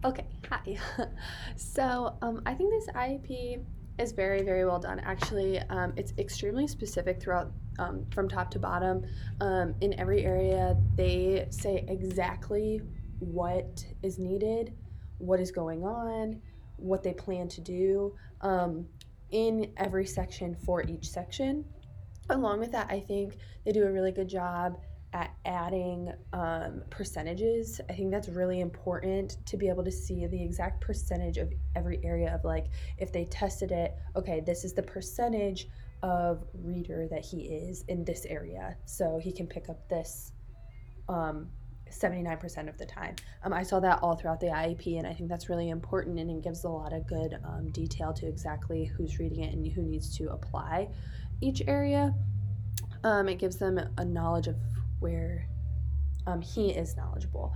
Okay, hi. I think this IEP is very, very well done. Actually, it's extremely specific throughout, from top to bottom. In every area, they say exactly what is needed, what is going on, what they plan to do, in every section for each section. Along with that, I think they do a really good job at adding percentages. I think that's really important to be able to see the exact percentage of every area of, like, if they tested it, okay, this is the percentage of reader that he is in this area. So he can pick up this um, 79% of the time. I saw that all throughout the IEP, and I think that's really important, and it gives a lot of good detail to exactly who's reading it and who needs to apply each area. It gives them a knowledge of where he is knowledgeable.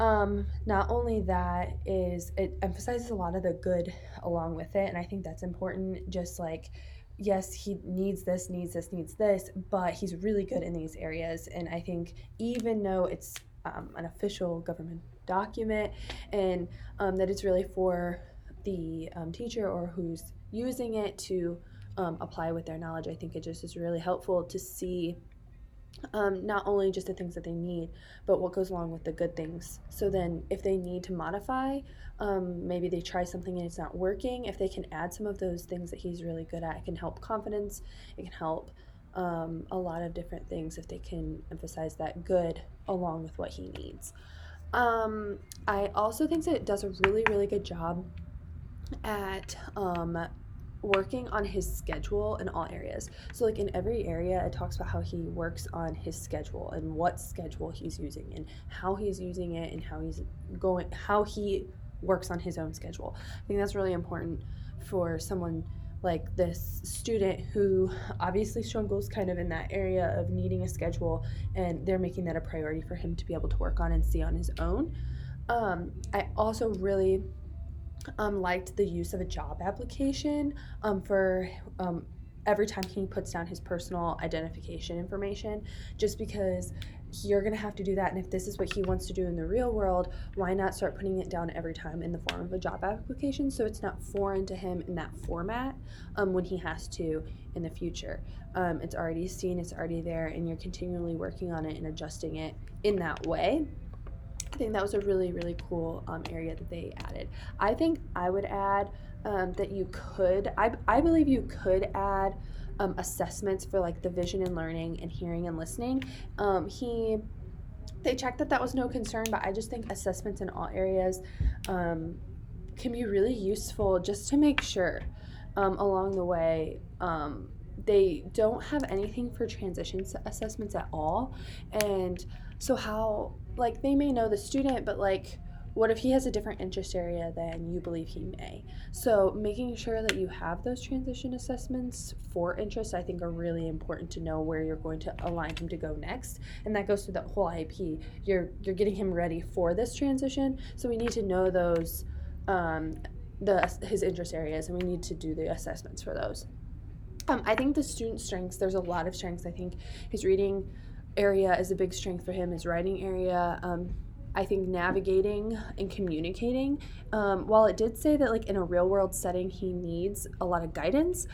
Not only that, is it emphasizes a lot of the good along with it, and I think that's important. Just like, yes, he needs this, needs this, needs this, but he's really good in these areas. And I think even though it's an official government document, and that it's really for the teacher or who's using it to apply with their knowledge, I think it just is really helpful to see not only just the things that they need, but what goes along with the good things. So then, if they need to modify, maybe they try something and it's not working, if they can add some of those things that he's really good at, it can help confidence, it can help a lot of different things if they can emphasize that good along with what he needs. I also think that it does a really, really good job at working on his schedule in all areas. So, like, in every area, it talks about how he works on his schedule and what schedule he's using and how he's using it and how he works on his own schedule. I think that's really important for someone like this student who obviously struggles kind of in that area of needing a schedule, and they're making that a priority for him to be able to work on and see on his own. I also really liked the use of a job application for every time he puts down his personal identification information, just because you're going to have to do that. And if this is what he wants to do in the real world, why not start putting it down every time in the form of a job application so it's not foreign to him in that format when he has to in the future. It's already seen, it's already there, and you're continually working on it and adjusting it in that way. I think that was a really, really cool area that they added. I think I would add that I believe you could add assessments for, like, the vision and learning and hearing and listening. They checked that was no concern, but I just think assessments in all areas can be really useful just to make sure along the way. They don't have anything for transition assessments at all. And so, how, like, they may know the student, but, like, what if he has a different interest area than you believe he may? So, making sure that you have those transition assessments for interests, I think, are really important to know where you're going to align him to go next. And that goes through the whole IEP. You're getting him ready for this transition, so we need to know those his interest areas, and we need to do the assessments for those. I think the student strengths, there's a lot of strengths. I think his reading area is a big strength for him, his writing area. I think navigating and communicating, while it did say that, like, in a real world setting he needs a lot of guidance,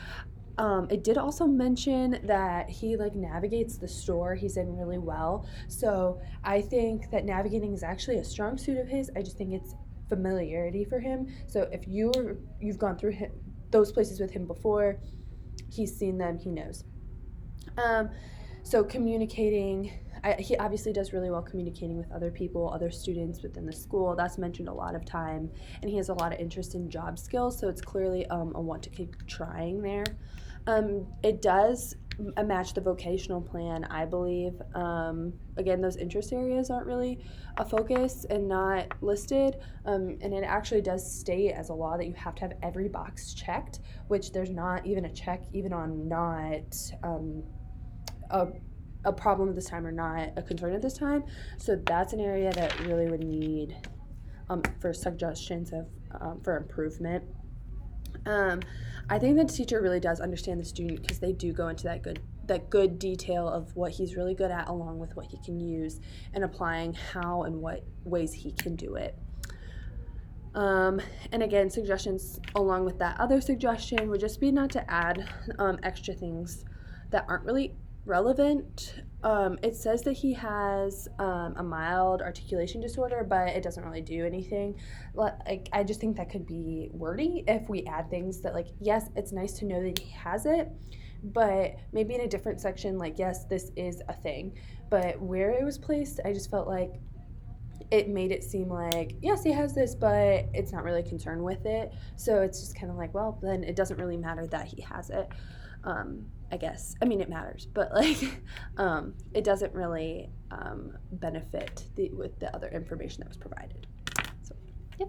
it did also mention that he, like, navigates the store he's in really well. So I think that navigating is actually a strong suit of his. I just think it's familiarity for him. So if you've gone through those places with him before, he's seen them, he knows. So communicating, he obviously does really well communicating with other people, other students within the school. That's mentioned a lot of time, and he has a lot of interest in job skills, so it's clearly a want to keep trying there. It does match the vocational plan, I believe. Again, those interest areas aren't really a focus and not listed, and it actually does state as a law that you have to have every box checked, which there's not even a check even on not a problem at this time or not a concern at this time. So that's an area that really would need for suggestions of for improvement. I think the teacher really does understand the student, because they do go into that good detail of what he's really good at along with what he can use, and applying how and what ways he can do it. And again, suggestions along with that other suggestion would just be not to add extra things that aren't really relevant. It says that he has a mild articulation disorder, but it doesn't really do anything. Like, I just think that could be wordy if we add things that, like, yes, it's nice to know that he has it, but maybe in a different section, like, yes, this is a thing. But where it was placed, I just felt like it made it seem like, yes, he has this, but it's not really concerned with it. So it's just kind of like, well, then it doesn't really matter that he has it. I guess. I mean, it matters, but like, it doesn't really benefit with the other information that was provided. So, yeah.